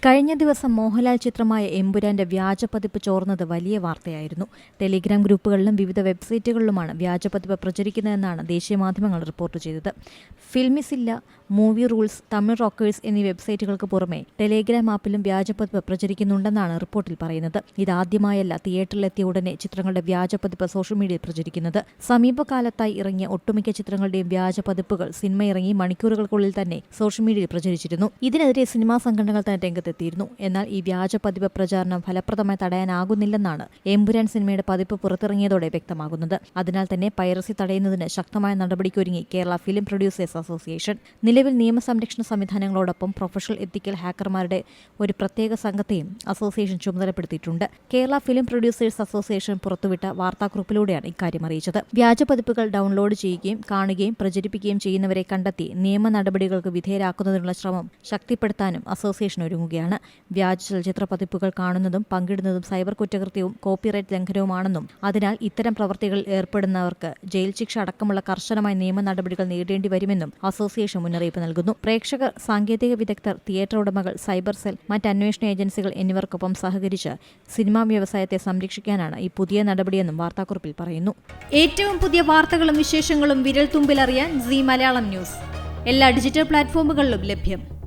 കഴിഞ്ഞ ദിവസം മോഹൻലാൽ ചിത്രമായ എമ്പുരാന്റെ വ്യാജപതിപ്പ് ചോർന്നത് വലിയ വാർത്തയായിരുന്നു. ടെലിഗ്രാം ഗ്രൂപ്പുകളിലും വിവിധ വെബ്സൈറ്റുകളിലുമാണ് വ്യാജപതിപ്പ് പ്രചരിക്കുന്നതെന്നാണ് ദേശീയ മാധ്യമങ്ങൾ റിപ്പോർട്ട് ചെയ്തത്. ഫിൽമിസില്ല, മൂവി റൂൾസ്, തമിഴ് റോക്കേഴ്സ് എന്നീ വെബ്സൈറ്റുകൾക്ക് പുറമെ ടെലിഗ്രാം ആപ്പിലും വ്യാജപതിപ്പ് പ്രചരിക്കുന്നുണ്ടെന്നാണ് റിപ്പോർട്ടിൽ പറയുന്നത്. ഇതാദ്യമായല്ല തിയേറ്ററിലെത്തിയ ഉടനെ ചിത്രങ്ങളുടെ വ്യാജപതിപ്പ് സോഷ്യൽ മീഡിയയിൽ പ്രചരിക്കുന്നത്. സമീപകാലത്തായി ഇറങ്ങിയ ഒട്ടുമിക്ക ചിത്രങ്ങളുടെയും വ്യാജപതിപ്പുകൾ സിനിമ ഇറങ്ങി മണിക്കൂറുകൾക്കുള്ളിൽ തന്നെ സോഷ്യൽ മീഡിയയിൽ പ്രചരിച്ചിരുന്നു. ഇതിനെതിരെ സിനിമാ സംഘടനകൾ തന്നെ രംഗത്തെത്തിയിരുന്നു. എന്നാൽ ഈ വ്യാജപതിപ്പ് പ്രചാരണം ഫലപ്രദമായി തടയാനാകുന്നില്ലെന്നാണ് എമ്പുരാൻ സിനിമയുടെ പതിപ്പ് പുറത്തിറങ്ങിയതോടെ വ്യക്തമാകുന്നത്. അതിനാൽ തന്നെ പൈറസി തടയുന്നതിന് ശക്തമായ നടപടിക്കൊരുങ്ങി കേരള ഫിലിം പ്രൊഡ്യൂസേഴ്സ് അസോസിയേഷൻ. നിലവിൽ നിയമസംരക്ഷണ സംവിധാനങ്ങളോടൊപ്പം പ്രൊഫഷണൽ എത്തിക്കൽ ഹാക്കർമാരുടെ ഒരു പ്രത്യേക സംഘത്തെയും അസോസിയേഷൻ ചുമതലപ്പെടുത്തിയിട്ടുണ്ട്. കേരള ഫിലിം പ്രൊഡ്യൂസേഴ്സ് അസോസിയേഷൻ പുറത്തുവിട്ട വാർത്താക്കുറിപ്പിലൂടെയാണ് ഇക്കാര്യം അറിയിച്ചത്. വ്യാജപതിപ്പുകൾ ഡൗൺലോഡ് ചെയ്യുകയും കാണുകയും പ്രചരിപ്പിക്കുകയും ചെയ്യുന്നവരെ കണ്ടെത്തി നിയമ നടപടികൾക്ക് വിധേയരാക്കുന്നതിനുള്ള ശ്രമം ശക്തിപ്പെടുത്താനും അസോസിയേഷൻ ഒരുങ്ങുകയാണ്. വ്യാജ ചലച്ചിത്ര പതിപ്പുകൾ കാണുന്നതും പങ്കിടുന്നതും സൈബർ കുറ്റകൃത്യവും കോപ്പിറൈറ്റ് ലംഘനവുമാണെന്നും അതിനാൽ ഇത്തരം പ്രവർത്തികളിൽ ഏർപ്പെടുന്നവർക്ക് ജയിൽ ശിക്ഷ അടക്കമുള്ള കർശനമായ നിയമ നടപടികൾ നേരിടേണ്ടി വരുമെന്നും അസോസിയേഷൻ മുന്നറിയിപ്പ് നൽകുന്നു. പ്രേക്ഷകർ, സാങ്കേതിക വിദഗ്ധർ, തിയേറ്റർ ഉടമകൾ, സൈബർ സെൽ, മറ്റ് അന്വേഷണ ഏജൻസികൾ എന്നിവർക്കൊപ്പം സഹകരിച്ച് സിനിമാ വ്യവസായത്തെ സംരക്ഷിക്കാനാണ് ഈ പുതിയ നടപടിയെന്നും വാർത്താക്കുറിപ്പിൽ പറയുന്നു. ഏറ്റവും പുതിയ വാർത്തകളും വിശേഷങ്ങളും വിരൽത്തുമ്പിലറിയാൻ സീ മലയാളം ന്യൂസ് എല്ലാ ഡിജിറ്റൽ പ്ലാറ്റ്ഫോമുകളിലും ലഭ്യം.